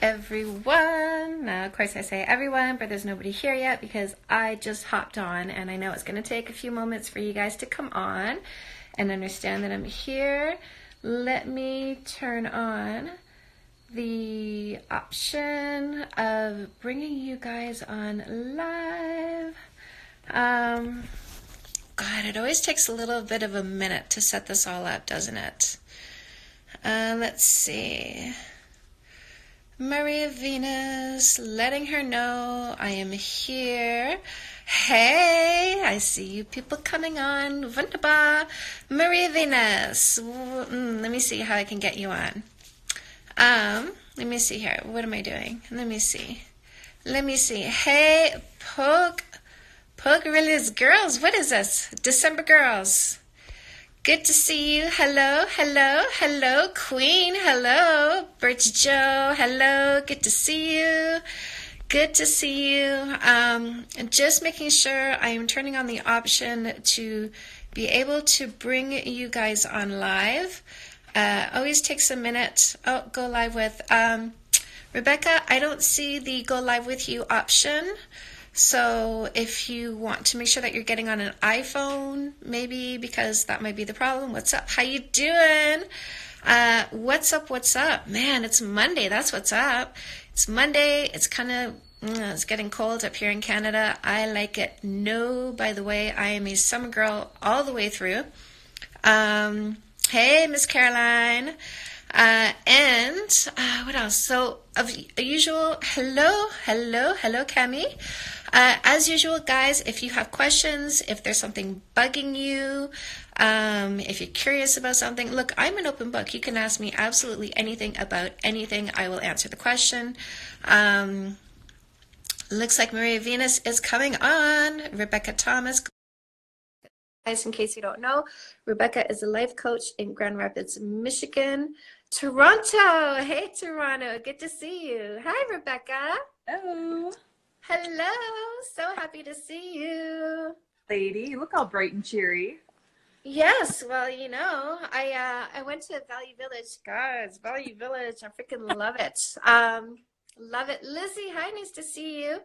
everyone. Now, of course, I say everyone, but there's nobody here yet because I just hopped on, and I know it's going to take a few moments for you guys to come on and understand that I'm here. Let me turn on the option of bringing you guys on live. God, it always takes a little bit of a minute to set this all up, doesn't it? Let's see. Maria Venus, letting her know I am here. Hey, I see you people coming on. Wunderbar. Maria Venus. Let me see how I can get you on. Let me see here. What am I doing? Let me see. Hey, Pogorillas girls. What is this? December girls. Good to see you. Hello, Queen. Hello, Birch Joe. Hello, good to see you. Just making sure I am turning on the option to be able to bring you guys on live. Always takes a minute. Oh, go live with. Rebecca, I don't see the go live with you option. So if you want to make sure that you're getting on an iPhone, maybe, because that might be the problem. What's up? How you doing? What's up? Man, it's Monday. That's what's up. It's Monday. It's kind of, it's getting cold up here in Canada. I like it. No, by the way, I am a summer girl all the way through. Hey, Miss Caroline. And what else? So, of usual, hello, Cami. As usual, guys, if you have questions, if there's something bugging you, if you're curious about something, look, I'm an open book. You can ask me absolutely anything about anything. I will answer the question. Looks like Maria Venus is coming on. Rebecca Thomas. Guys, in case you don't know, Rebecca is a life coach in Grand Rapids, Michigan. Toronto. Hey, Toronto. Good to see you. Hi, Rebecca. Hello. Hello. So happy to see you. Lady, you look all bright and cheery. Yes, well, I went to Value Village. Guys, Value Village. I freaking love it. Love it. Lizzie, hi, nice to see you.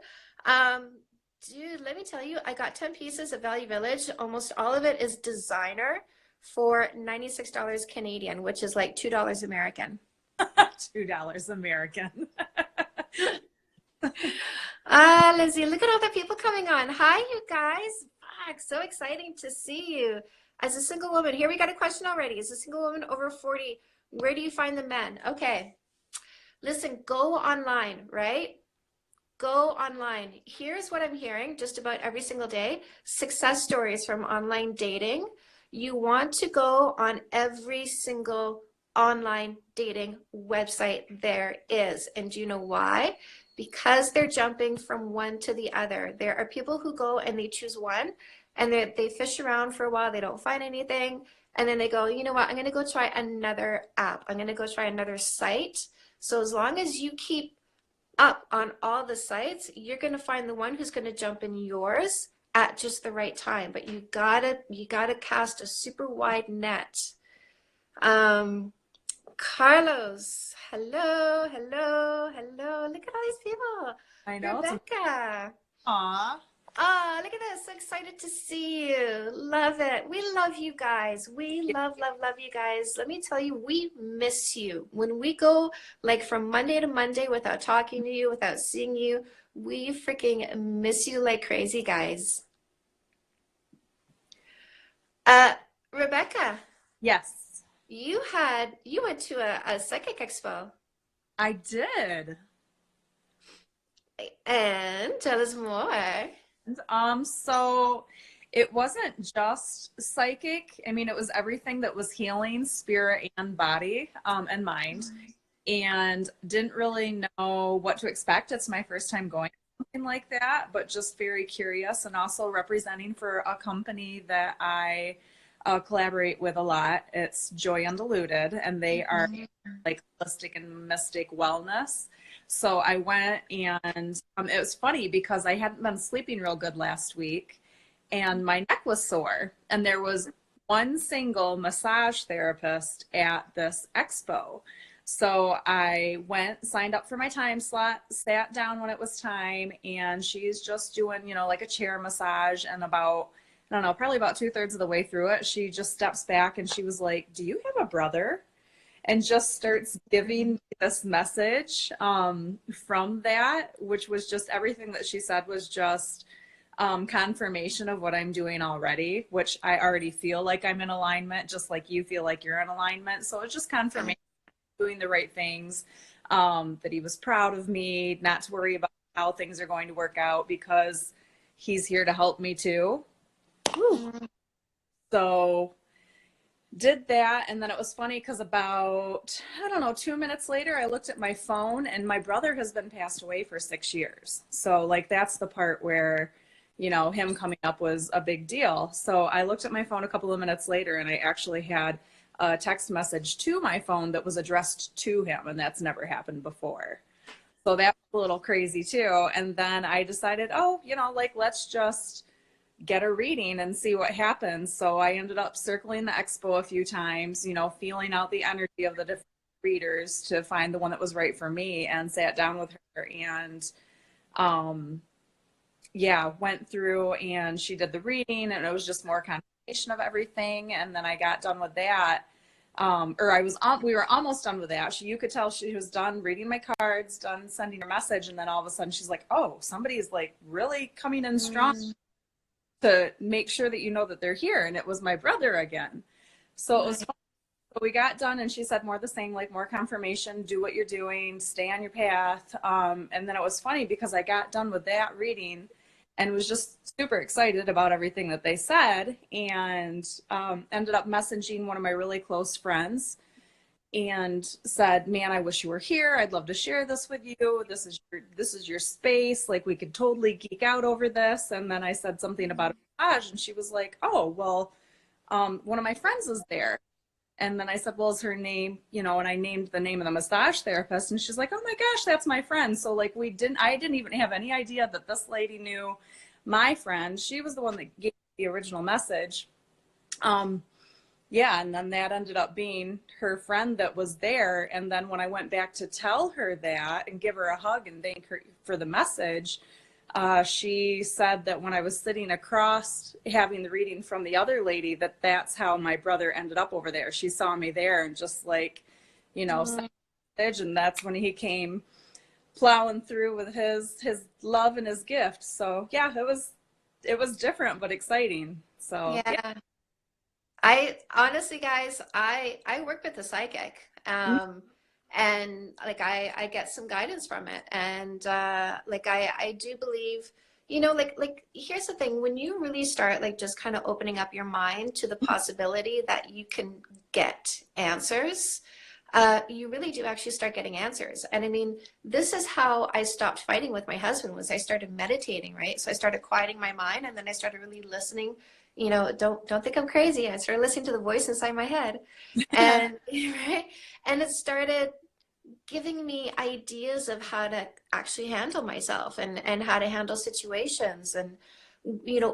Dude, let me tell you, I got 10 pieces at Value Village. Almost all of it is designer for $96 Canadian, which is like $2 American. $2 American. Lizzie, look at all the people coming on. Hi, you guys. Fuck, so exciting to see you. As a single woman, here we got a question already. As a single woman over 40, where do you find the men? Okay. Listen, go online, right? Go online. Here's what I'm hearing just about every single day. Success stories from online dating. You want to go on every single online dating website there is. And do you know why? Because they're jumping from one to the other. There are people who go and they choose one and they fish around for a while. They don't find anything. And then they go, you know what? I'm going to go try another app. I'm going to go try another site. So as long as you keep up on all the sites, you're going to find the one who's going to jump in yours at just the right time. But you gotta cast a super wide net. Carlos, hello. Look at all these people. I know. Rebecca. Aw. Oh, look at this. So excited to see you. Love it. We love you guys. We love you guys. Let me tell you, we miss you. When we go like from Monday to Monday without talking to you, without seeing you, we freaking miss you like crazy, guys. Rebecca. Yes. You went to a psychic expo. I did. And tell us more. So it wasn't just psychic. I mean, it was everything that was healing, spirit and body, and mind. And didn't really know what to expect. It's my first time going to something like that, but just very curious, and also representing for a company that I collaborate with a lot. It's Joy Undiluted, and they are like holistic and mystic wellness. So I went, and it was funny because I hadn't been sleeping real good last week, and my neck was sore. And there was one single massage therapist at this expo. So I went, signed up for my time slot, sat down when it was time, and she's just doing, like a chair massage. And about, I don't know, probably about 2/3 of the way through it, she just steps back and she was like, "Do you have a brother?" And just starts giving me this message from that, which was just everything that she said was just confirmation of what I'm doing already, which I already feel like I'm in alignment, just like you feel like you're in alignment. So it's just confirmation doing the right things, that he was proud of me, not to worry about how things are going to work out because he's here to help me too. Woo. So did that, and then it was funny because about, I don't know, 2 minutes later, I looked at my phone and my brother has been passed away for 6 years. So like that's the part where, him coming up was a big deal. So I looked at my phone a couple of minutes later and I actually had a text message to my phone that was addressed to him, and that's never happened before. So that was a little crazy too. And then I decided, let's just get a reading and see what happens. So I ended up circling the expo a few times, feeling out the energy of the different readers to find the one that was right for me, and sat down with her and went through, and she did the reading, and it was just more confirmation of everything. And then I got done with that. We were almost done with that. You could tell she was done reading my cards, done sending her message. And then all of a sudden she's like, "Oh, somebody's like really coming in strong to make sure that you know that they're here." And it was my brother again. So it was fun. So we got done and she said more the same, like more confirmation, do what you're doing, stay on your path. And then it was funny because I got done with that reading and was just super excited about everything that they said, and ended up messaging one of my really close friends and said, "Man, I wish you were here. I'd love to share this with you. This is your space. Like we could totally geek out over this." And then I said something about a massage, and she was like, "Oh, well, one of my friends is there." And then I said, "Well, is her name, and I named the name of the massage therapist." And she's like, "Oh my gosh, that's my friend." So like I didn't even have any idea that this lady knew my friend. She was the one that gave the original message. And then that ended up being her friend that was there. And then when I went back to tell her that and give her a hug and thank her for the message, she said that when I was sitting across having the reading from the other lady, that's how my brother ended up over there. She saw me there and just like, sent a message, and that's when he came plowing through with his love and his gift. So yeah, it was different but exciting. So Yeah. I honestly, guys, I work with a psychic, and like I get some guidance from it, and like I do believe, like here's the thing: when you really start like just kind of opening up your mind to the possibility that you can get answers, you really do actually start getting answers. And I mean, this is how I stopped fighting with my husband, was I started meditating, right? So I started quieting my mind, and then I started really listening. Don't think I'm crazy. I started listening to the voice inside my head, and right, and it started giving me ideas of how to actually handle myself, and how to handle situations, and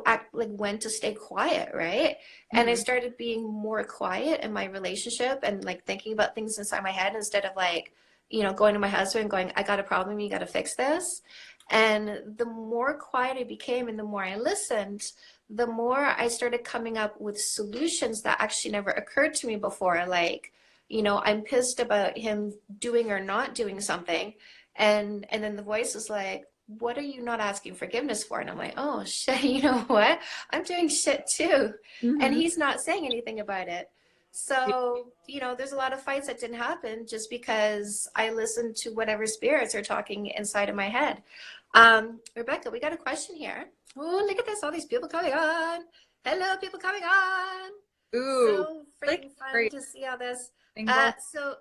act like when to stay quiet, right? And I started being more quiet in my relationship, and like thinking about things inside my head instead of like going to my husband and going, "I got a problem, you got to fix this." And the more quiet I became and the more I listened, the more I started coming up with solutions that actually never occurred to me before. Like, I'm pissed about him doing or not doing something. And then the voice is like, "What are you not asking forgiveness for?" And I'm like, "Oh shit, you know what? I'm doing shit too." And he's not saying anything about it. So, there's a lot of fights that didn't happen just because I listened to whatever spirits are talking inside of my head. Rebecca, we got a question here. Oh, look at this. All these people coming on. Hello, people coming on. Ooh, So freaking fun great. to see all this. Single. So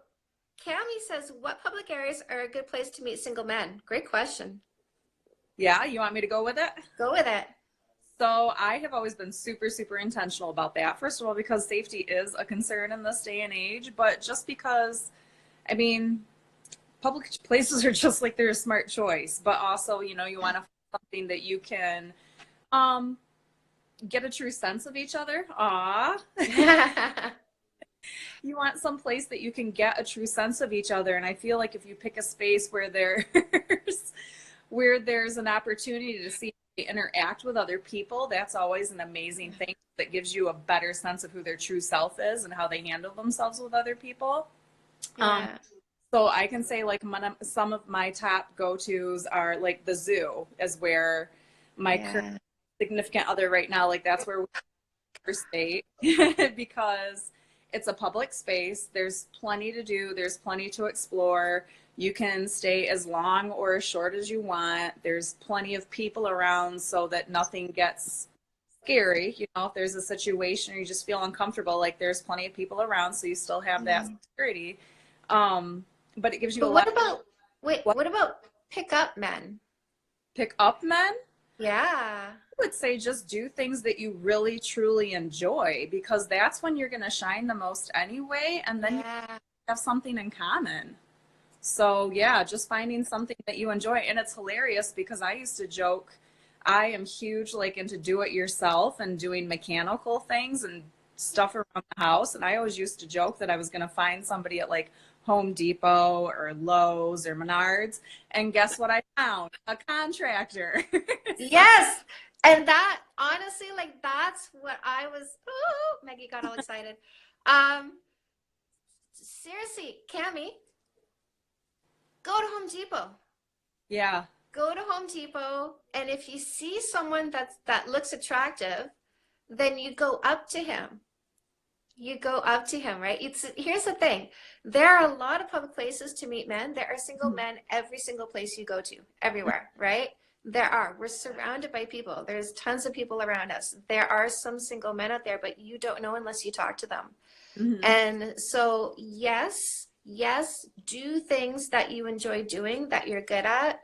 Cami says, what public areas are a good place to meet single men? Great question. Yeah, you want me to go with it? Go with it. So I have always been super, super intentional about that. First of all, because safety is a concern in this day and age, but just because, I mean, public places are just like they're a smart choice, but also, you want to find something that you can get a true sense of each other. Aw. You want some place that you can get a true sense of each other. And I feel like if you pick a space where there's an opportunity to see interact with other people, that's always an amazing thing that gives you a better sense of who their true self is and how they handle themselves with other people. Yeah. So I can say like some of my top go-tos are like the zoo is where my current significant other right now, like that's where we stay because it's a public space. There's plenty to do. There's plenty to explore. You can stay as long or as short as you want. There's plenty of people around so that nothing gets scary. You know, if there's a situation or you just feel uncomfortable, like there's plenty of people around, so you still have that security. But it gives you But a what lot. about, wait, what about pick up men? Pick up men? Yeah. I would say just do things that you really truly enjoy, because that's when you're going to shine the most anyway, and then you have something in common. So yeah, just finding something that you enjoy. And it's hilarious because I used to joke, I am huge like into do it yourself and doing mechanical things and stuff around the house. And I always used to joke that I was going to find somebody at like Home Depot or Lowe's or Menards. And guess what I found? A contractor. Yes. And that, honestly, like that's what I was, oh, Maggie got all excited. Seriously, Cami, go to Home Depot. Yeah. Go to Home Depot, and if you see someone that looks attractive, then you go up to him. You go up to him, right? Here's the thing. There are a lot of public places to meet men. There are single men every single place you go to, everywhere, right? There are. We're surrounded by people. There's tons of people around us. There are some single men out there, but you don't know unless you talk to them. And so, yes, do things that you enjoy doing, that you're good at,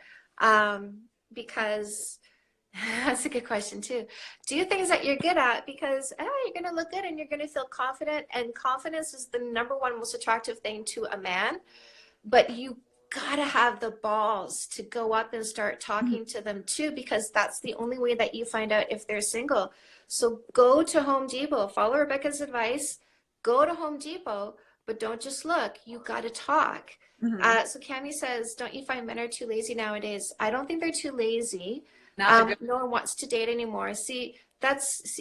because that's a good question too. Do things that you're good at because you're going to look good and you're going to feel confident. And confidence is the number one most attractive thing to a man. But you got to have the balls to go up and start talking to them too, because that's the only way that you find out if they're single. So go to Home Depot, follow Rebecca's advice, go to Home Depot, but don't just look, you got to talk. So Cami says, don't you find men are too lazy nowadays? I don't think they're too lazy. No one wants to date anymore. See,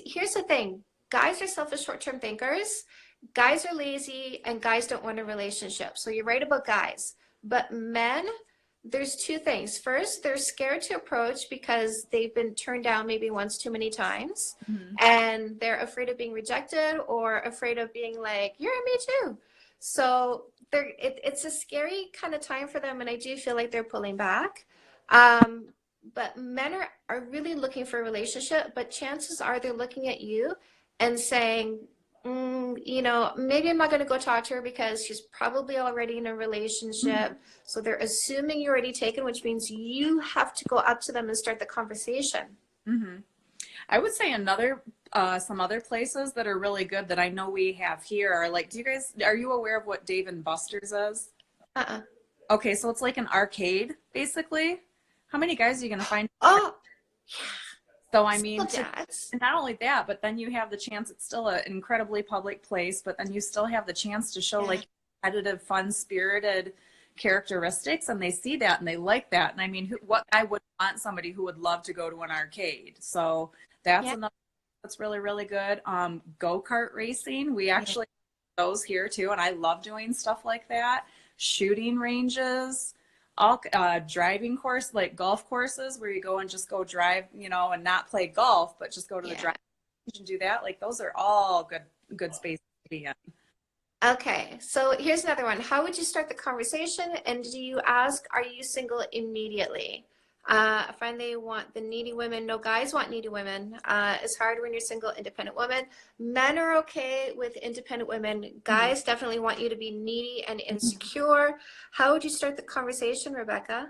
here's the thing. Guys are selfish short-term thinkers. Guys are lazy and guys don't want a relationship. So you're right about guys. But men, there's two things. First, they're scared to approach because they've been turned down maybe once too many times. And they're afraid of being rejected or afraid of being like, you're me too. So it's a scary kind of time for them. And I do feel like they're pulling back. But men are really looking for a relationship, but chances are they're looking at you and saying, you know, maybe I'm not going to go talk to her because she's probably already in a relationship. So they're assuming you're already taken, which means you have to go up to them and start the conversation. I would say some other places that are really good that I know we have here are like, are you aware of what Dave and Buster's is? Okay, so it's like an arcade, basically. How many guys are you going to find? Oh, yeah. So, I mean, not only that, but then you have the chance, it's still an incredibly public place, but then you still have the chance to show like competitive, fun-spirited characteristics, and they see that and they like that. And I mean, what guy would want somebody who would love to go to an arcade? So that's another that's really, really good. Go-kart racing, we actually have those here too, and I love doing stuff like that. Shooting ranges, all driving course, like golf courses where you go and just go drive, you know, and not play golf, but just go to the driving range and do that. Like those are all good spaces to be in. Okay, so here's another one. How would you start the conversation? And do you ask, are you single immediately? I find they want the needy women. No, guys want needy women. It's hard when you're single, independent women. Men are okay with independent women. Guys definitely want you to be needy and insecure. How would you start the conversation, Rebecca?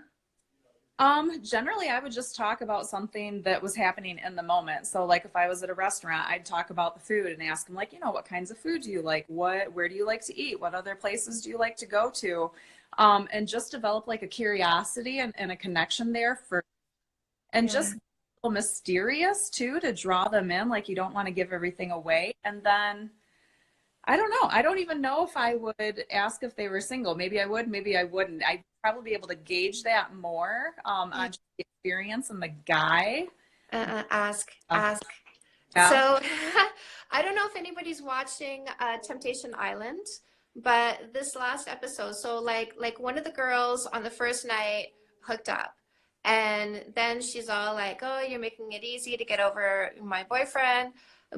Generally, I would just talk about something that was happening in the moment. So like if I was at a restaurant, I'd talk about the food and ask them like, you know, what kinds of food do you like? Where do you like to eat? What other places do you like to go to? And just develop like a curiosity and a connection there just a little mysterious too, to draw them in. Like you don't want to give everything away. And then I don't know. I don't even know if I would ask if they were single. Maybe I would, maybe I wouldn't. I'd probably be able to gauge that more on just the experience and the guy. Ask. Yeah. So I don't know if anybody's watching Temptation Island, but this last episode, so like one of the girls on the first night hooked up, and then she's all like, "Oh, you're making it easy to get over my boyfriend."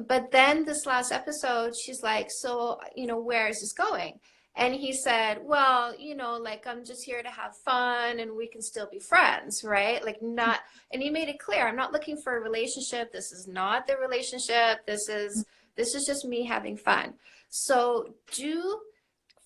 But then this last episode, she's like, "So, where is this going?" And he said, "Well, like I'm just here to have fun and we can still be friends, right? Like not." And he made it clear, I'm not looking for a relationship. This is not the relationship. This is just me having fun. So do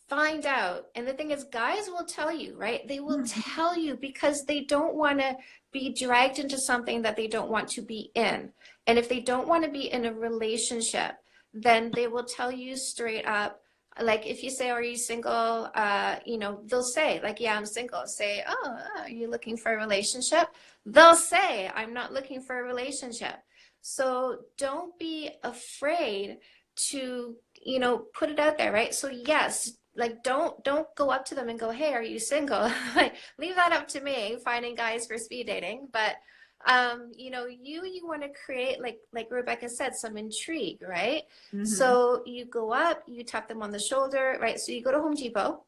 find out. And the thing is, guys will tell you, right? They will tell you because they don't want to be dragged into something that they don't want to be in. And if they don't want to be in a relationship, then they will tell you straight up. Like if you say, "Are you single?" They'll say, like, "Yeah, I'm single." Say, "Oh, are you looking for a relationship?" They'll say, "I'm not looking for a relationship." So don't be afraid to, put it out there, right? So yes, like don't go up to them and go, "Hey, are you single?" Like leave that up to me, finding guys for speed dating. But you want to create, like Rebecca said, some intrigue, right? So you go up, you tap them on the shoulder, right? So you go to Home Depot.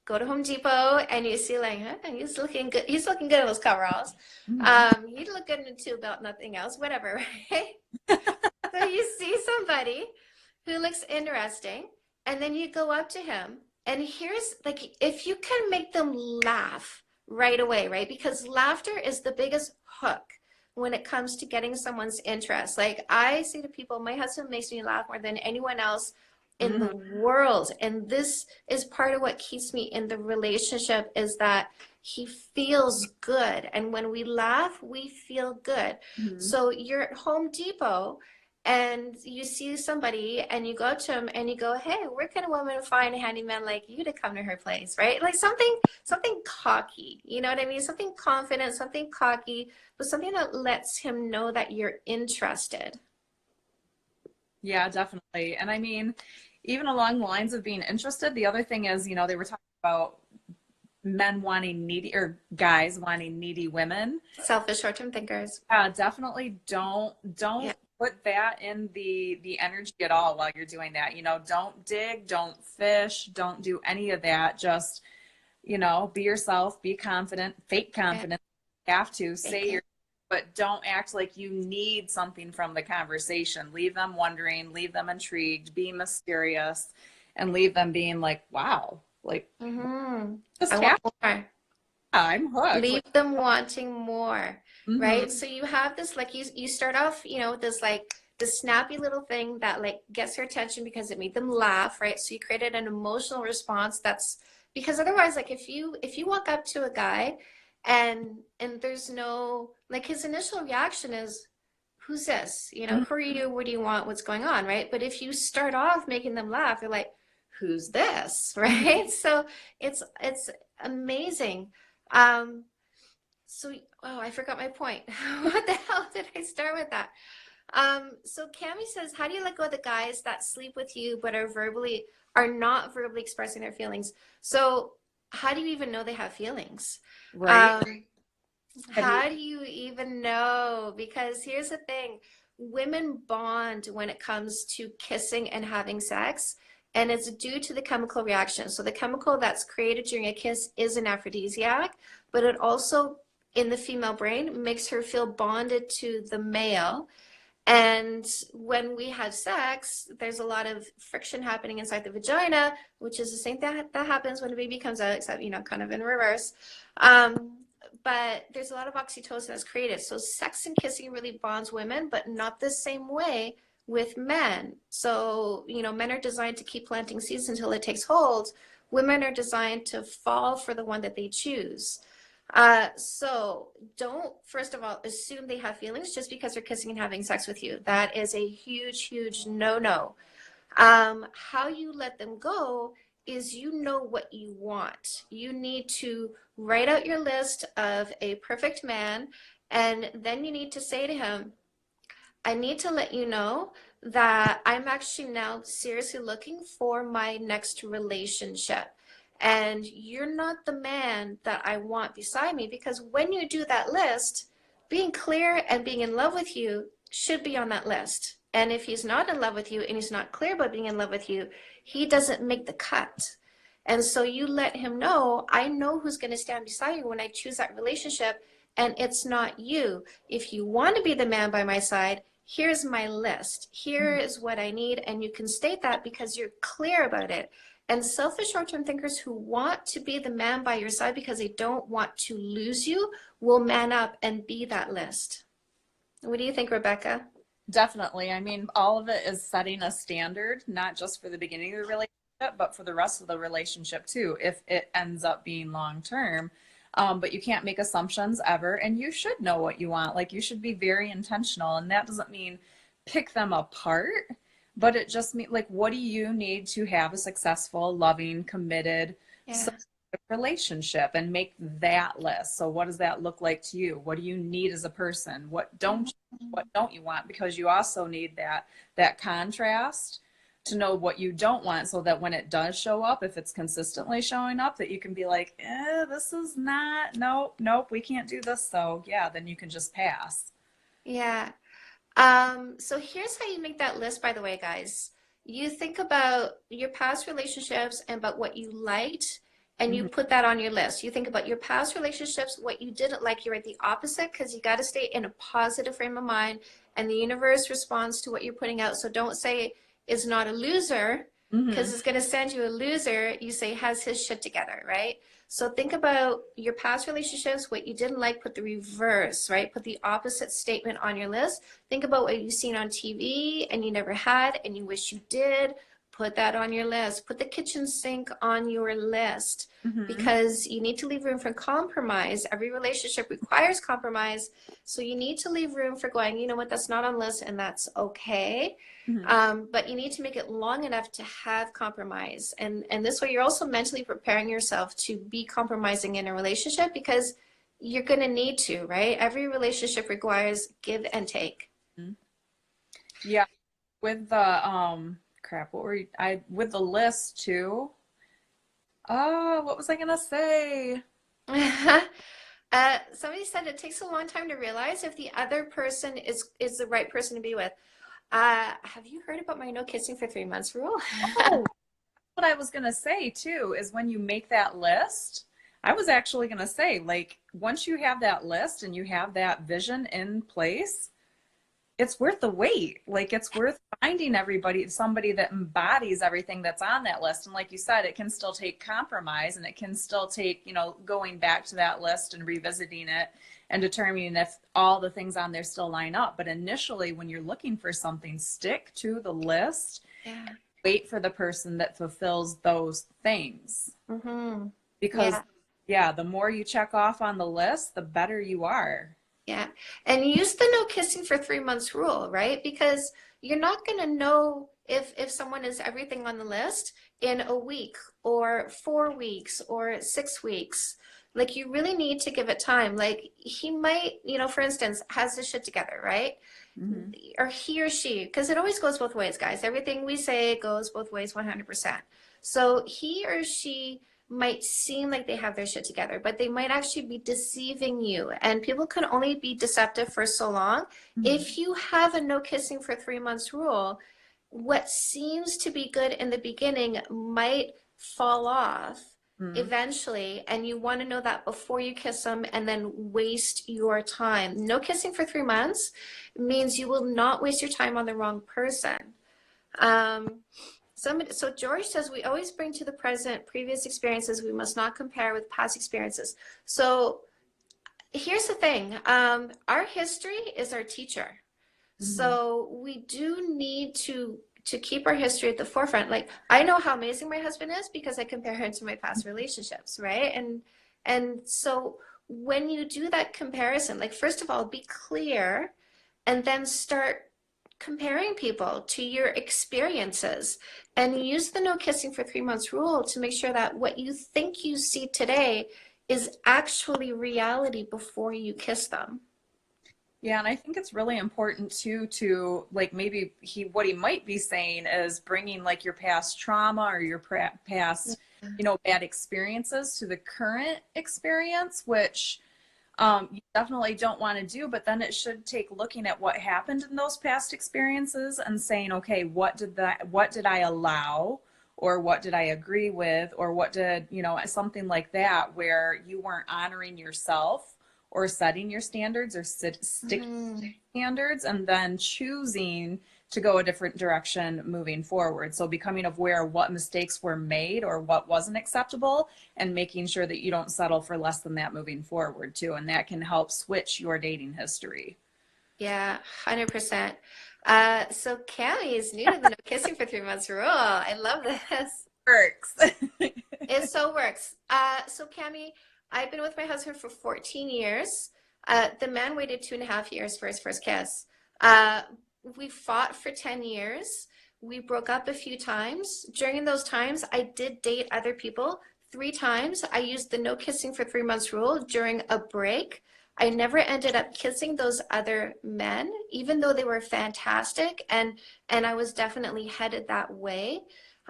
Go to Home Depot and you see like, he's looking good. He's looking good in those coveralls. He'd look good in a tube belt, nothing else, whatever, right? So you see somebody who looks interesting, and then you go up to him, and here's like, if you can make them laugh right away, right? Because laughter is the biggest hook when it comes to getting someone's interest. Like I say to people, my husband makes me laugh more than anyone else in the world. And this is part of what keeps me in the relationship, is that he feels good. And when we laugh, we feel good. So you're at Home Depot and you see somebody and you go up to him and you go, "Hey, where can a woman find a handyman like you to come to her place?" Right? Like something cocky, you know what I mean? Something confident, something cocky, but something that lets him know that you're interested. Yeah, definitely. And I mean, even along the lines of being interested, the other thing is, they were talking about men wanting needy or guys wanting needy women. Selfish short-term thinkers. Definitely don't Yeah. put that in the energy at all while you're doing that. Don't dig, don't fish, don't do any of that. Just, be yourself, be confident, fake confidence. You have to say your, but don't act like you need something from the conversation. Leave them wondering, leave them intrigued, be mysterious, and leave them being like, "Wow, like just I want more. I'm hooked." Leave Like, them wanting more, right? So you have this, like, you start off, with this, like, this snappy little thing that like gets their attention because it made them laugh, right? So you created an emotional response that's, because otherwise, like, if you walk up to a guy and there's no, like, his initial reaction is, "Who's this? Who are you? What do you want? What's going on?" Right? But if you start off making them laugh, they're like, "Who's this?" Right? So it's amazing. Um, oh, I forgot my point. What the hell did I start with that? So Cami says, "How do you let go of the guys that sleep with you but are not verbally expressing their feelings?" So how do you even know they have feelings? right. How do you even know? Because here's the thing, women bond when it comes to kissing and having sex, and it's due to the chemical reaction. So the chemical that's created during a kiss is an aphrodisiac, but it also, in the female brain, makes her feel bonded to the male. And when we have sex, there's a lot of friction happening inside the vagina, which is the same thing that happens when a baby comes out, except, kind of in reverse. But there's a lot of oxytocin that's created. So sex and kissing really bonds women, but not the same way with men. So, men are designed to keep planting seeds until it takes hold. Women are designed to fall for the one that they choose. So don't, first of all, assume they have feelings just because they're kissing and having sex with you. That is a huge, huge no-no. How you let them go is, what you want. You need to write out your list of a perfect man, and then you need to say to him, "I need to let you know that I'm actually now seriously looking for my next relationship. And you're not the man that I want beside me, because when you do that list, being clear and being in love with you should be on that list. And if he's not in love with you and he's not clear about being in love with you, he doesn't make the cut. And so you let him know, I know who's going to stand beside you when I choose that relationship, and it's not you. If you want to be the man by my side, here's my list. Here is what I need, and you can state that because you're clear about it. And selfish short-term thinkers who want to be the man by your side because they don't want to lose you will man up and be that list. What do you think, Rebecca? Definitely. I mean, all of it is setting a standard, not just for the beginning of the relationship, but for the rest of the relationship too, if it ends up being long term. But you can't make assumptions ever, and you should know what you want. Like, you should be very intentional, and that doesn't mean pick them apart, but it just means, like, what do you need to have a successful, loving, committed, supportive relationship, and make that list. So what does that look like to you? What do you need as a person? What don't you want? Because you also need that contrast to know what you don't want, so that when it does show up, if it's consistently showing up, that you can be like, this is not, nope, we can't do this. So yeah, then you can just pass. Yeah. So here's how you make that list, by the way, guys. You think about your past relationships and about what you liked, and you put that on your list. You think about your past relationships, what you didn't like. You write the opposite, because you got to stay in a positive frame of mind, and the universe responds to what you're putting out. So don't say is not a loser, because it's going to send you a loser. You say has his shit together, right? So think about your past relationships, what you didn't like, put the reverse, right? Put the opposite statement on your list. Think about what you've seen on TV and you never had and you wish you did. Put that on your list. Put the kitchen sink on your list, because you need to leave room for compromise. Every relationship requires compromise. So you need to leave room for going, you know what, that's not on the list, and that's okay. But you need to make it long enough to have compromise. And this way you're also mentally preparing yourself to be compromising in a relationship, because you're going to need to, right? Every relationship requires give and take. Yeah. With the, crap, with the list too. Oh, what was I gonna say? Somebody said it takes a long time to realize if the other person is the right person to be with. Have you heard about my no kissing for 3 months rule? Oh, what I was gonna say too is when you make that list, I was actually gonna say, like, once you have that list and you have that vision in place, it's worth the wait. Like, it's worth finding somebody that embodies everything that's on that list. And like you said, it can still take compromise, and it can still take, going back to that list and revisiting it and determining if all the things on there still line up. But initially, when you're looking for something, stick to the list. Yeah. Wait for the person that fulfills those things. Because the more you check off on the list, the better you are. Yeah. And use the no kissing for 3 months rule, right? Because you're not going to know if someone is everything on the list in a week or 4 weeks or 6 weeks. Like, you really need to give it time. Like, he might, for instance, has his shit together, right? Or he or she, because it always goes both ways, guys. Everything we say goes both ways 100%. So he or she might seem like they have their shit together, but they might actually be deceiving you. And people can only be deceptive for so long. If you have a no kissing for 3 months rule, what seems to be good in the beginning might fall off eventually, and you want to know that before you kiss them and then waste your time. No kissing for 3 months means you will not waste your time on the wrong person. So George says, we always bring to the present previous experiences. We must not compare with past experiences. So here's the thing. Our history is our teacher. So we do need to keep our history at the forefront. Like, I know how amazing my husband is because I compare him to my past relationships, right? And so when you do that comparison, like, first of all, be clear, and then start comparing people to your experiences, and use the no kissing for 3 months rule to make sure that what you think you see today is actually reality before you kiss them. Yeah, and I think it's really important too to like maybe what he might be saying is bringing like your past trauma or your past, you know, bad experiences to the current experience, which you definitely don't want to do. But then it should take looking at what happened in those past experiences and saying, okay, what did I allow? Or what did I agree with? Or what did, you know, something like that where you weren't honoring yourself or setting your standards or sticking standards and then choosing to go a different direction moving forward. So becoming aware of what mistakes were made or what wasn't acceptable and making sure that you don't settle for less than that moving forward too. And that can help switch your dating history. Yeah, 100%. So Cami is new to the no kissing for 3 months rule. I love this. Works. It so works. So Cami, I've been with my husband for 14 years. The man waited 2.5 years for his first kiss. We fought for 10 years. We broke up a few times. During those times, I did date other people 3 times. I used the no kissing for 3 months rule during a break. I never ended up kissing those other men, even though they were fantastic, and I was definitely headed that way.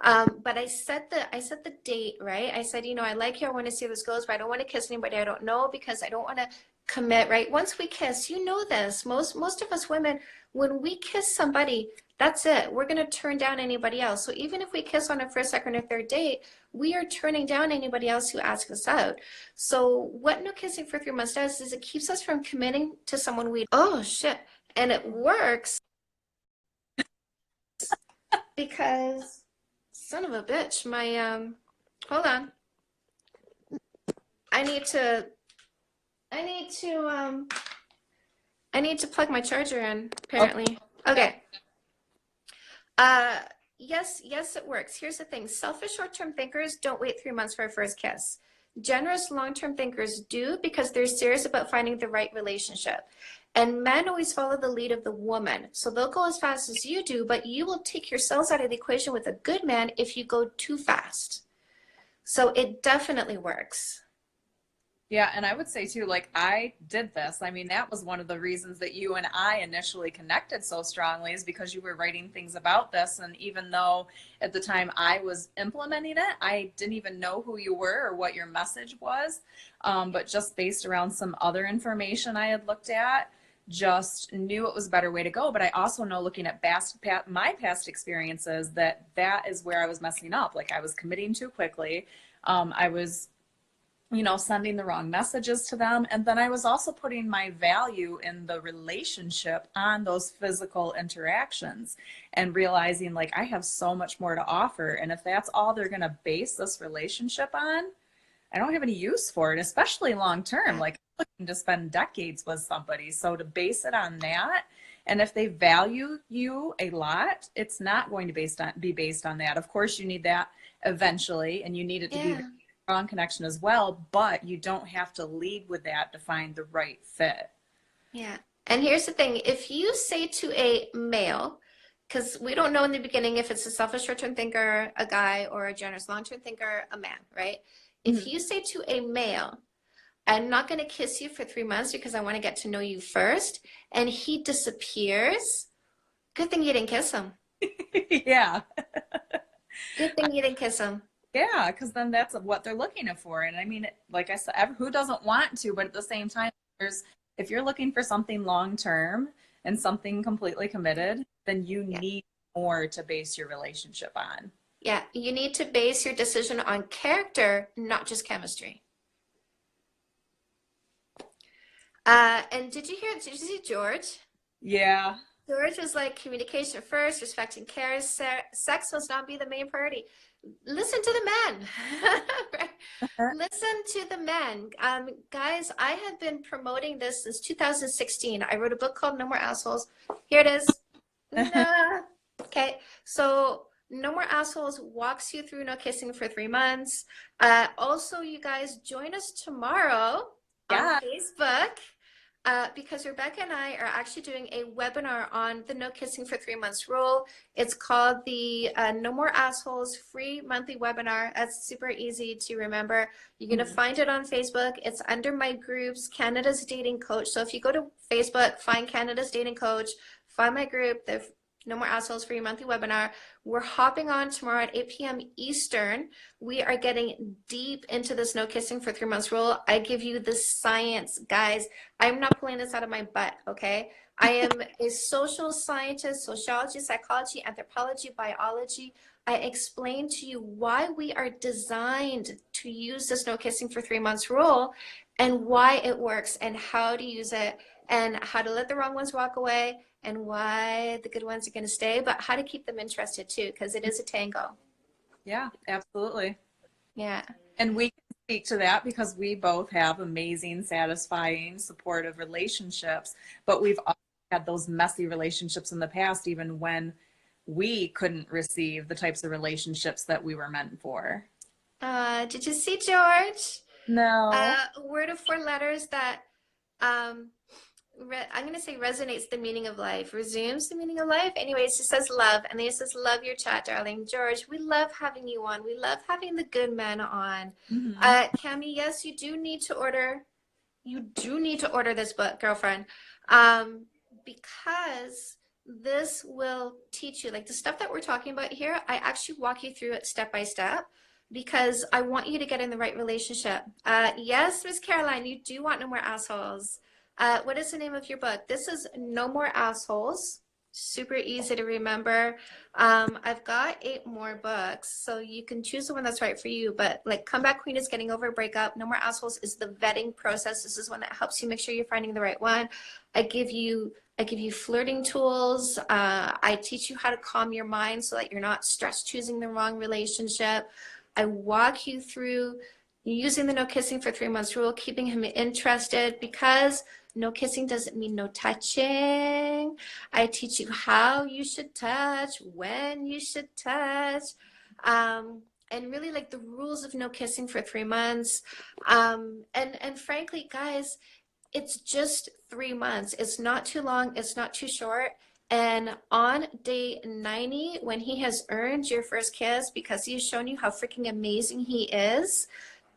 But I set the date, right? I said, you know, I like you. I want to see how this goes, but I don't want to kiss anybody I don't know because I don't want to commit, right? Once we kiss, you know this. Most of us women, when we kiss somebody, that's it. We're going to turn down anybody else. So even if we kiss on a first, second, or third date, we are turning down anybody else who asks us out. So what no kissing for 3 months does is it keeps us from committing to someone oh shit. And it works because son of a bitch, my hold on. I need to plug my charger in, apparently. Okay. Yes, it works. Here's the thing. Selfish short-term thinkers don't wait 3 months for a first kiss. Generous long-term thinkers do because they're serious about finding the right relationship. And men always follow the lead of the woman. So they'll go as fast as you do, but you will take yourselves out of the equation with a good man if you go too fast. So it definitely works. Yeah, and I would say too, like I did this. I mean, that was one of the reasons that you and I initially connected so strongly is because you were writing things about this. And even though at the time I was implementing it, I didn't even know who you were or what your message was. But just based around some other information I had looked at, just knew it was a better way to go. But I also know looking at my past experiences that is where I was messing up. Like I was committing too quickly. I was sending the wrong messages to them. And then I was also putting my value in the relationship on those physical interactions and realizing like I have so much more to offer. And if that's all they're going to base this relationship on, I don't have any use for it, especially long term. Like I'm looking to spend decades with somebody. So to base it on that, and if they value you a lot, it's not going to be based on that. Of course, you need that eventually, and you need it to be strong connection as well, but you don't have to lead with that to find the right fit. Yeah. And here's the thing. If you say to a male, because we don't know in the beginning if it's a selfish short-term thinker, a guy, or a generous long-term thinker, a man, right? If you say to a male, I'm not going to kiss you for 3 months because I want to get to know you first, and he disappears, good thing you didn't kiss him. Yeah. Good thing you didn't kiss him. Yeah, because then that's what they're looking for. And I mean, like I said, who doesn't want to? But at the same time, if you're looking for something long term and something completely committed, then you need more to base your relationship on. Yeah, you need to base your decision on character, not just chemistry. And did you see George? Yeah. George was like, communication first, respect and care, sex must not be the main priority. Listen to the men. Right? Listen to the men. Guys, I have been promoting this since 2016. I wrote a book called No More Assholes. Here it is. Okay, so No More Assholes walks you through no kissing for 3 months. Also, you guys join us tomorrow on Facebook. Because Rebecca and I are actually doing a webinar on the no kissing for 3 months rule. It's called the No More Assholes free monthly webinar. That's super easy to remember. You're going to find it on Facebook. It's under my groups, Canada's Dating Coach. So if you go to Facebook, find Canada's Dating Coach, find my group, the No More Assholes free monthly webinar. We're hopping on tomorrow at 8 p.m. Eastern. We are getting deep into this no kissing for 3 months rule. I give you the science, guys. I'm not pulling this out of my butt, okay? I am a social scientist, sociology, psychology, anthropology, biology. I explain to you why we are designed to use this no kissing for 3 months rule and why it works and how to use it and how to let the wrong ones walk away and why the good ones are going to stay, but how to keep them interested too, because it is a tango. Yeah, absolutely. Yeah. And we can speak to that because we both have amazing, satisfying, supportive relationships, but we've also had those messy relationships in the past, even when we couldn't receive the types of relationships that we were meant for. Did you see George? No. A word of 4 letters that I'm going to say resonates the meaning of life, resumes the meaning of life. Anyways, it says love, and then it says love your chat, darling. George, we love having you on. We love having the good men on. Cami, yes, you do need to order. You do need to order this book, girlfriend, because this will teach you, like the stuff that we're talking about here, I actually walk you through it step by step because I want you to get in the right relationship. Yes, Miss Caroline, you do want no more assholes. What is the name of your book? This is No More Assholes. Super easy to remember. I've got 8 more books, so you can choose the one that's right for you. But like Comeback Queen is Getting Over a Breakup. No More Assholes is the vetting process. This is one that helps you make sure you're finding the right one. I give you flirting tools. I teach you how to calm your mind so that you're not stress choosing the wrong relationship. I walk you through using the no kissing for 3 months rule, keeping him interested, because no kissing doesn't mean no touching. I teach you how you should touch, when you should touch, and really like the rules of no kissing for 3 months. And frankly, guys, it's just 3 months. It's not too long. It's not too short. And on day 90, when he has earned your first kiss because he's shown you how freaking amazing he is,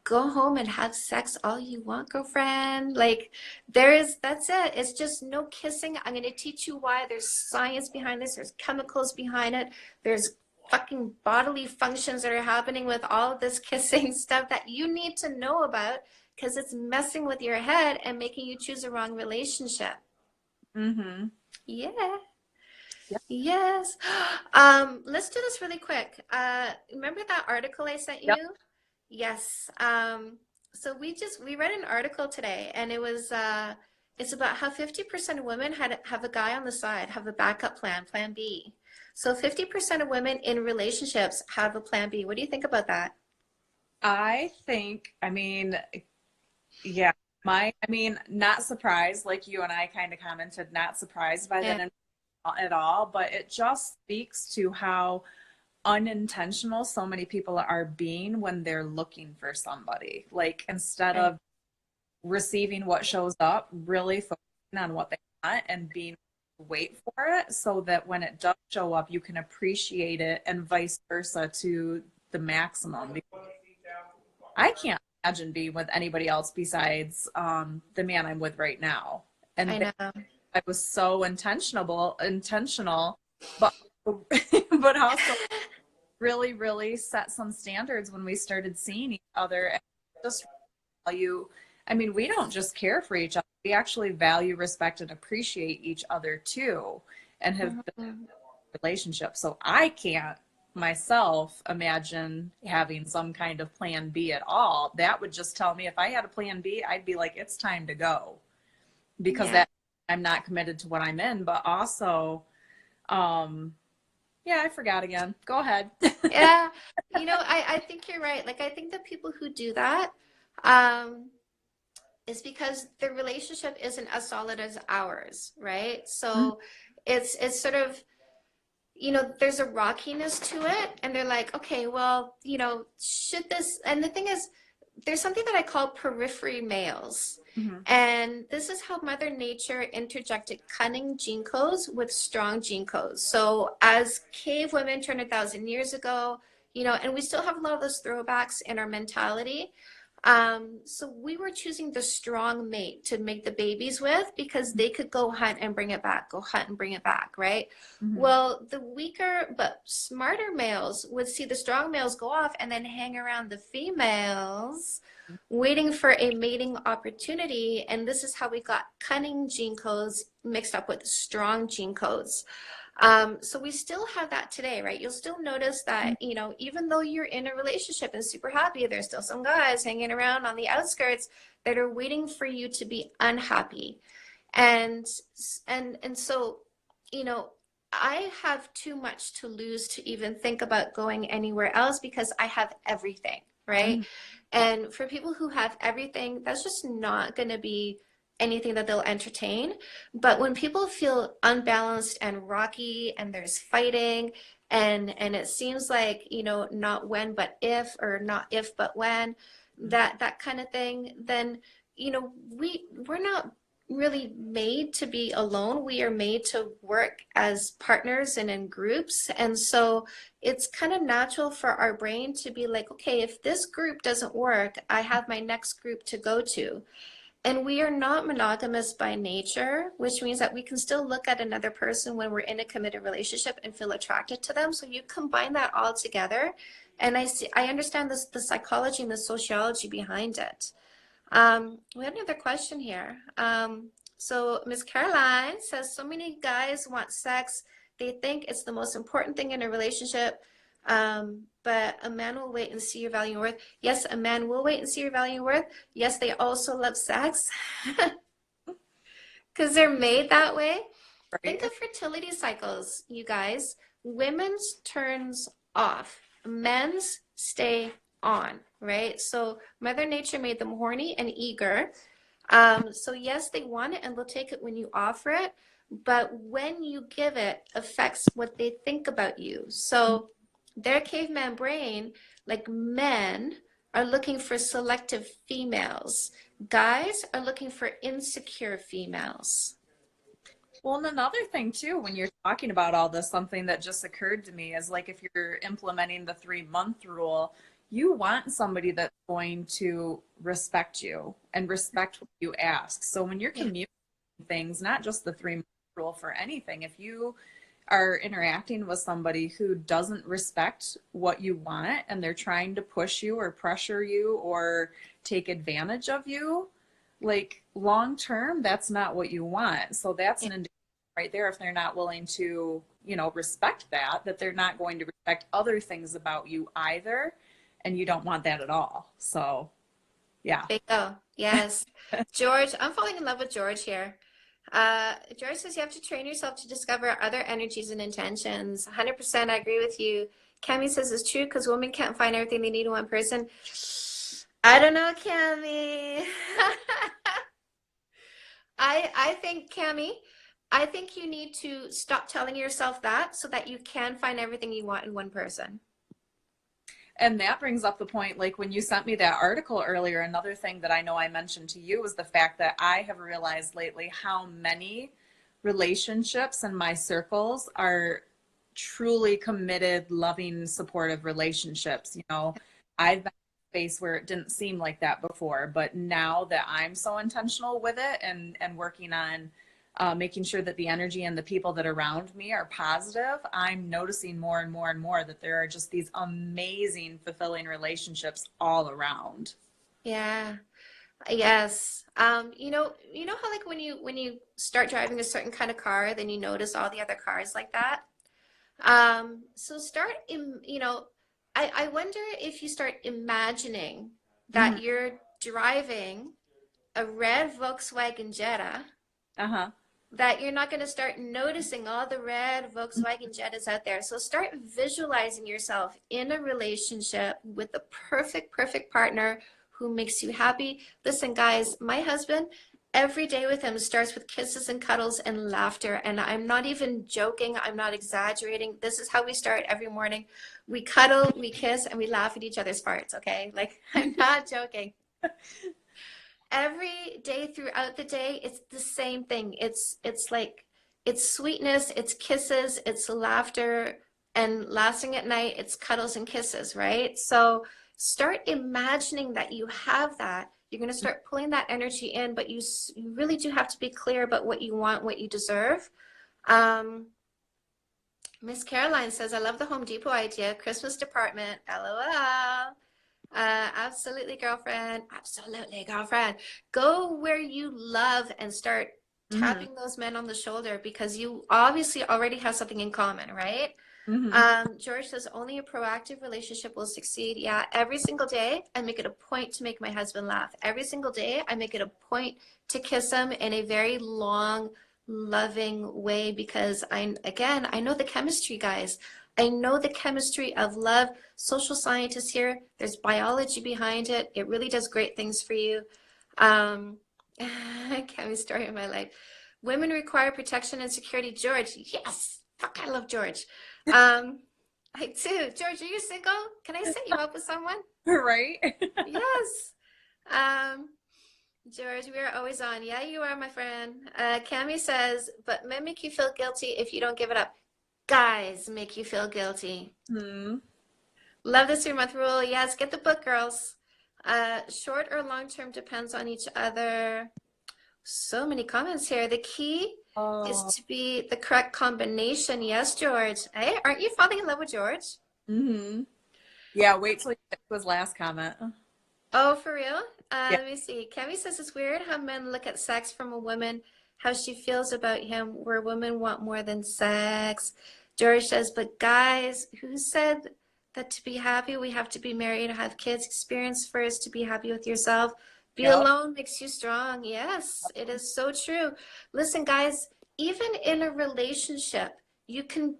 go home and have sex all you want, girlfriend. Like that's it. It's just no kissing. I'm going to teach you why. There's science behind this. There's chemicals behind it. There's fucking bodily functions that are happening with all of this kissing stuff that you need to know about because it's messing with your head and making you choose the wrong relationship. Yeah. Yep. Yes. Let's do this really quick. Remember that article I sent you? Yep. Yes. So we read an article today, and it was it's about how 50% of women have a guy on the side, have a backup plan, plan B. So 50% of women in relationships have a plan B. What do you think about that? I think, I mean, yeah, not surprised, like you and I kind of commented, not surprised by that at all, but it just speaks to how unintentional so many people are being when they're looking for somebody. Like instead of receiving what shows up, really focusing on what they want and being wait for it so that when it does show up, you can appreciate it and vice versa to the maximum. I can't imagine being with anybody else besides the man I'm with right now. And I know. I was so intentional, but but also really, really set some standards when we started seeing each other and just value. I mean, we don't just care for each other. We actually value, respect, and appreciate each other too, and have built a relationship. So I can't myself imagine having some kind of plan B at all. That would just tell me if I had a plan B, I'd be like, it's time to go, because that I'm not committed to what I'm in, but also, yeah, I forgot again. Go ahead. Yeah, I think you're right. Like, I think the people who do that is because their relationship isn't as solid as ours, right? So it's sort of, there's a rockiness to it, and they're like, okay, well, should this, and the thing is, there's something that I call periphery males. Mm-hmm. And this is how Mother Nature interjected cunning gene codes with strong gene codes. So as cave women turned 1,000 years ago, and we still have a lot of those throwbacks in our mentality. So we were choosing the strong mate to make the babies with because they could go hunt and bring it back, go hunt and bring it back, right? Mm-hmm. Well, the weaker but smarter males would see the strong males go off and then hang around the females, waiting for a mating opportunity. And this is how we got cunning gene codes mixed up with strong gene codes. So we still have that today, right? You'll still notice that, even though you're in a relationship and super happy, there's still some guys hanging around on the outskirts that are waiting for you to be unhappy. And so, I have too much to lose to even think about going anywhere else because I have everything, right? Mm-hmm. And for people who have everything, that's just not going to be anything that they'll entertain. But when people feel unbalanced and rocky and there's fighting and it seems like, not when but if, or not if but when, that kind of thing, then, we're not really made to be alone. We are made to work as partners and in groups. And so it's kind of natural for our brain to be like, okay, if this group doesn't work, I have my next group to go to. And we are not monogamous by nature, which means that we can still look at another person when we're in a committed relationship and feel attracted to them. So you combine that all together, and I understand the psychology and the sociology behind it. We have another question here. So Miss Caroline says, so many guys want sex. They think it's the most important thing in a relationship. But a man will wait and see your value and worth. Yes, a man will wait and see your value and worth. Yes, they also love sex because they're made that way. Right. Think of fertility cycles, you guys. Women's turns off, men's stay on, right? So Mother Nature made them horny and eager. So yes, they want it and they'll take it when you offer it, but when you give it affects what they think about you. So their caveman brain, like men, are looking for selective females. Guys are looking for insecure females. Well, and another thing too, when you're talking about all this, something that just occurred to me is like if you're implementing the 3-month rule, you want somebody that's going to respect you and respect what you ask. So when you're communicating things, not just the 3-month rule for anything, if you are interacting with somebody who doesn't respect what you want and they're trying to push you or pressure you or take advantage of you, like long term, that's not what you want. So that's an indication right there. If they're not willing to, respect that they're not going to respect other things about you either. And you don't want that at all. So, yeah. Bingo. Yes. George, I'm falling in love with George here. George says you have to train yourself to discover other energies and intentions. 100%, I agree with you. Cami says it's true because women can't find everything they need in one person. I don't know, Cami. I think, Cami, I think you need to stop telling yourself that so that you can find everything you want in one person. And that brings up the point, like when you sent me that article earlier, another thing that I know I mentioned to you was the fact that I have realized lately how many relationships in my circles are truly committed, loving, supportive relationships. I've been in a space where it didn't seem like that before, but now that I'm so intentional with it and working on making sure that the energy and the people that are around me are positive, I'm noticing more and more and more that there are just these amazing, fulfilling relationships all around. Yeah. Yes. How like when you start driving a certain kind of car, then you notice all the other cars like that. So I wonder if you start imagining that you're driving a red Volkswagen Jetta. Uh-huh. That you're not going to start noticing all the red Volkswagen Jettas out there. So start visualizing yourself in a relationship with the perfect partner who makes you happy. Listen, guys, my husband, every day with him starts with kisses and cuddles and laughter. And I'm not even joking. I'm not exaggerating. This is how we start every morning. We cuddle, we kiss, and we laugh at each other's farts, okay? Like, I'm not joking. every day throughout the day, it's the same thing. It's like it's sweetness, it's kisses, it's laughter, and lasting at night, it's cuddles and kisses, right? So start imagining that you have that. You're going to start pulling that energy in, but you really do have to be clear about what you want, what you deserve. Um, Miss Caroline says, I love the Home Depot idea. Christmas department, LOL. Absolutely, girlfriend. Absolutely, girlfriend. Go where you love and start Mm-hmm. tapping those men on the shoulder because you obviously already have something in common, right? Mm-hmm. George says, only a proactive relationship will succeed. Yeah, every single day, I make it a point to make my husband laugh. Every single day, I make it a point to kiss him in a very long, loving way because I know the chemistry, guys. I know the chemistry of love. Social scientists here, there's biology behind it. It really does great things for you. Um, Cammy's story of my life. Women require protection and security. George, yes. Fuck, I love George. Um, I do. George, are you single? Can I set you up with someone? Right? Yes. Um, George, we are always on. Yeah, you are, my friend. Cami says, but men make you feel guilty if you don't give it up. Guys make you feel guilty. Hmm. Love the 3-month rule. Yes, get the book, girls. Short or long term depends on each other. So many comments here. The key is Oh. to be the correct combination. Yes, George. Hey, aren't you falling in love with George? Mm-hmm. Yeah, wait till you get to his last comment. Oh, for real? Yeah. Let me see. Kemi says it's weird how men look at sex from a woman, how she feels about him, where women want more than sex. George says, but guys, who said that to be happy, we have to be married, have kids, experience first to be happy with yourself? Be Yep. alone makes you strong. Yes, it is so true. Listen, guys, even in a relationship, you can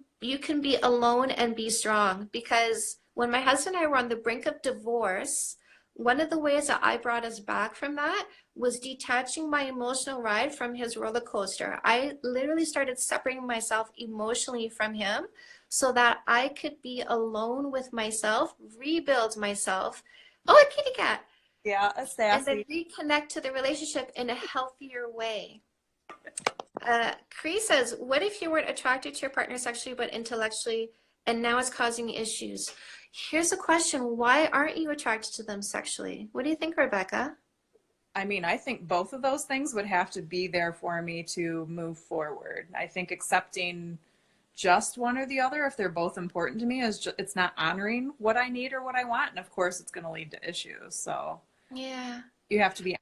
be alone and be strong because when my husband and I were on the brink of divorce, one of the ways that I brought us back from that was detaching my emotional ride from his roller coaster. I literally started separating myself emotionally from him so that I could be alone with myself, rebuild myself. Oh, a kitty cat. Yeah, a And then sassy. reconnect to the relationship in a healthier way. Cree says, what if you weren't attracted to your partner sexually but intellectually and now it's causing issues? Here's a question. Why aren't you attracted to them sexually? What do you think, Rebecca? I mean, I think both of those things would have to be there for me to move forward. I think accepting just one or the other, if they're both important to me, it's not honoring what I need or what I want. And of course, it's going to lead to issues. So Yeah. you have to be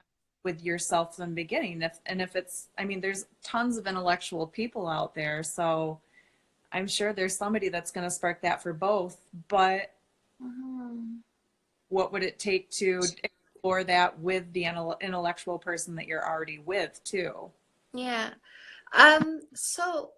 with yourself from the beginning. If it's, I mean, there's tons of intellectual people out there. So I'm sure there's somebody that's going to spark that for both. But Mhm. what would it take to explore that with the intellectual person that you're already with too? Yeah. So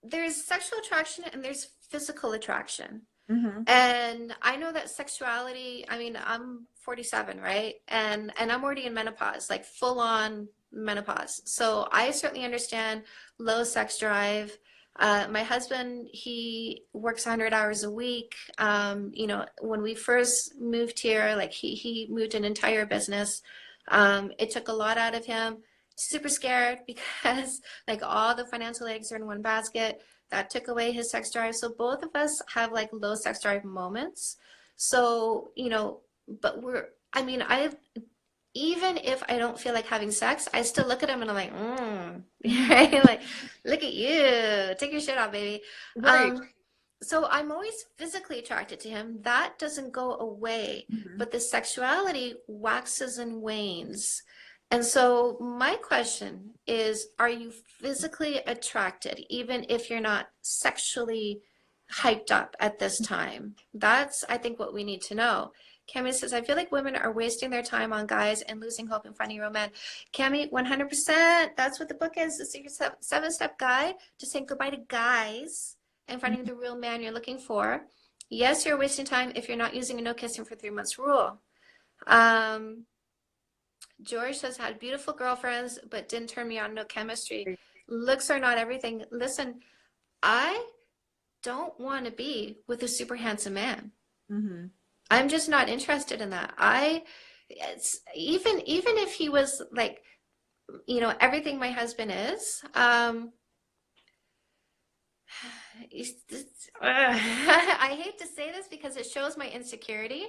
there's sexual attraction and there's physical attraction. Mm-hmm. And I know that sexuality, I mean, I'm 47, right? And I'm already in menopause, like full on menopause. So I certainly understand low sex drive. My husband, he works 100 hours a week. When we first moved here, like he moved an entire business. It took a lot out of him. Super scared because like all the financial eggs are in one basket. That took away his sex drive. So both of us have like low sex drive moments. So, but I mean, even if I don't feel like having sex, I still look at him and I'm like, right? Like, look at you, take your shit off, baby. Right. Um, so I'm always physically attracted to him. That doesn't go away, Mm-hmm. but the sexuality waxes and wanes. And so my question is, are you physically attracted, even if you're not sexually hyped up at this time? That's, I think, what we need to know. Cami says, I feel like women are wasting their time on guys and losing hope in finding real men. Cami, 100%. That's what the book is. It's your 7-step guide to saying goodbye to guys and finding the real man you're looking for. Yes, you're wasting time if you're not using a no kissing for 3 months rule. George says, had beautiful girlfriends, but didn't turn me on, no chemistry. Looks are not everything. Listen, I don't want to be with a super handsome man. Mm-hmm. I'm just not interested in that. it's even if he was like, everything my husband is, I hate to say this because it shows my insecurity,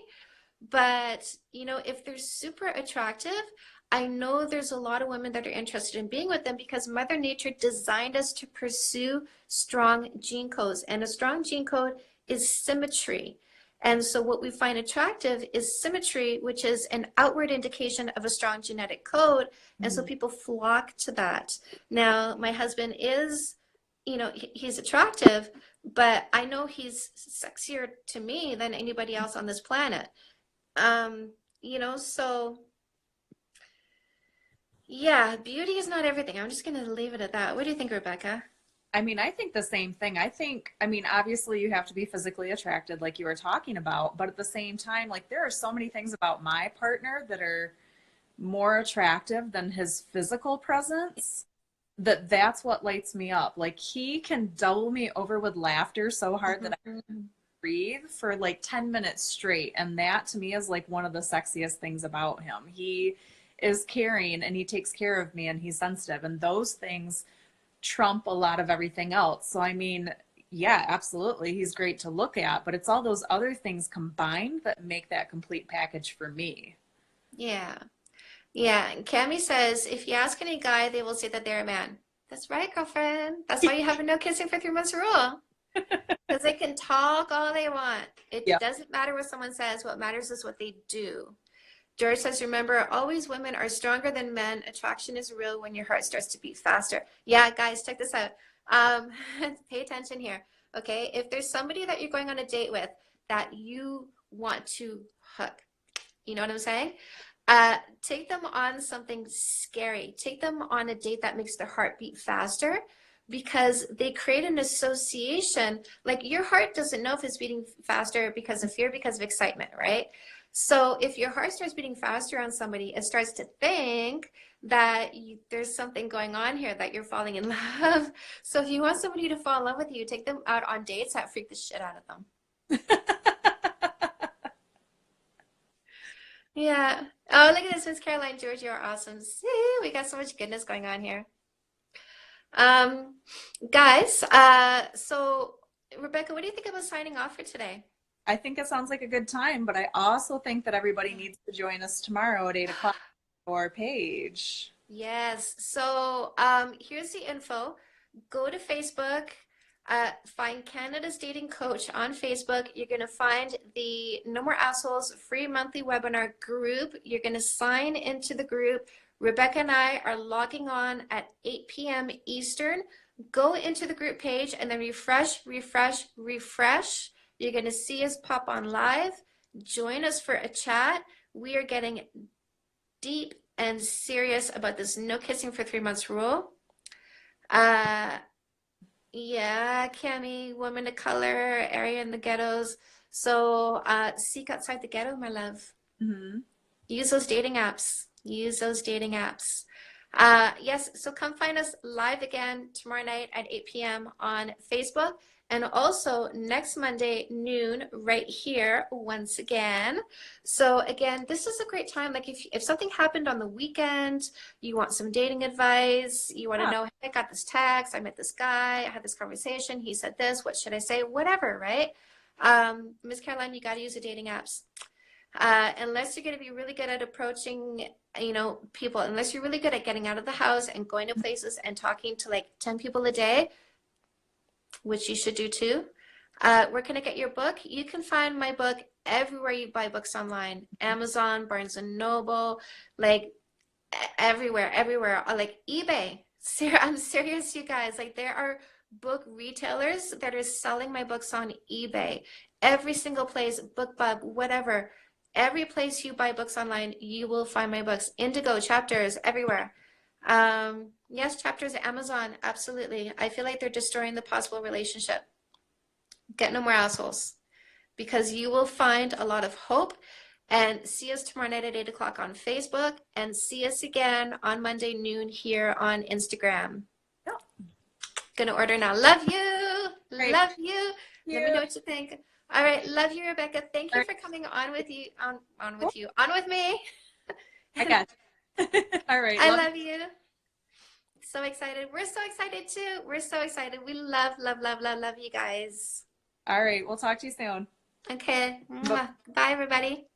but if they're super attractive, I know there's a lot of women that are interested in being with them because Mother Nature designed us to pursue strong gene codes, and a strong gene code is symmetry. And so what we find attractive is symmetry, which is an outward indication of a strong genetic code. And so people flock to that. Now, my husband is, he's attractive, but I know he's sexier to me than anybody else on this planet. So yeah, beauty is not everything. I'm just going to leave it at that. What do you think, Rebecca? I mean, I think the same thing. I mean, obviously you have to be physically attracted like you were talking about, but at the same time, like there are so many things about my partner that are more attractive than his physical presence, that's what lights me up. Like he can double me over with laughter so hard that I breathe for like 10 minutes straight. And that to me is like one of the sexiest things about him. He is caring and he takes care of me and he's sensitive, and those things trump a lot of everything else. So I mean, yeah, absolutely, he's great to look at, but it's all those other things combined that make that complete package for me. Yeah. Yeah. And Cami says, if you ask any guy, they will say that they're a man. That's right, girlfriend. That's why you have a no kissing for 3 months rule. Because they can talk all they want. It Yeah. doesn't matter what someone says. What matters is what they do. George says, remember, always women are stronger than men. Attraction is real when your heart starts to beat faster. Yeah, guys, check this out. Pay attention here. Okay, if there's somebody that you're going on a date with that you want to hook, you know what I'm saying? Take them on something scary. Take them on a date that makes their heart beat faster, because they create an association. Like your heart doesn't know if it's beating faster because of fear, because of excitement, right? So if your heart starts beating faster on somebody, it starts to think that there's something going on here, that you're falling in love. So if you want somebody to fall in love with you, take them out on dates that freak the shit out of them. Yeah. Oh, look at this, Miss Caroline George, you're awesome. See, we got so much goodness going on here. Guys, so Rebecca, what do you think about signing off for today? I think it sounds like a good time, but I also think that everybody needs to join us tomorrow at 8 o'clock for our page. Yes. So here's the info. Go to Facebook, find Canada's Dating Coach on Facebook. You're going to find the No More Assholes free monthly webinar group. You're going to sign into the group. Rebecca and I are logging on at 8 p.m. Eastern. Go into the group page and then refresh, refresh, refresh. You're going to see us pop on live. Join us for a chat. We are getting deep and serious about this no kissing for 3 months rule. Yeah, Cami, woman of color, area in the ghettos. So seek outside the ghetto, my love. Mm-hmm. Use those dating apps. Use those dating apps. Yes, so come find us live again tomorrow night at 8 p.m. on Facebook. And also next Monday noon right here once again. So again, this is a great time. Like if something happened on the weekend, you want some dating advice, you want to know, hey, I got this text, I met this guy, I had this conversation, he said this, what should I say? Whatever, right? Miss Caroline, you got to use the dating apps. Unless you're going to be really good at approaching, people, unless you're really good at getting out of the house and going to places and talking to like 10 people a day, which you should do too. Where can I get your book? You can find my book everywhere you buy books online. Amazon, Barnes & Noble, like everywhere. Like eBay. I'm serious, you guys. Like there are book retailers that are selling my books on eBay. Every single place, BookBub, whatever. Every place you buy books online, you will find my books. Indigo, Chapters, everywhere. Yes, Chapters, Amazon, absolutely. I feel like they're destroying the possible relationship. Get No More Assholes, because you will find a lot of hope. And see us tomorrow night at 8 o'clock on Facebook, and see us again on Monday noon here on Instagram. Yep. Gonna order now. Love you. Great. Love you. Let me know what you think. All right, love you, Rebecca. Thank you for coming on with me. I got you. All right. I love you. So excited. We're so excited too. We're so excited. We love, love, love, love, love you guys. All right. We'll talk to you soon. Okay. Bye. Bye, everybody.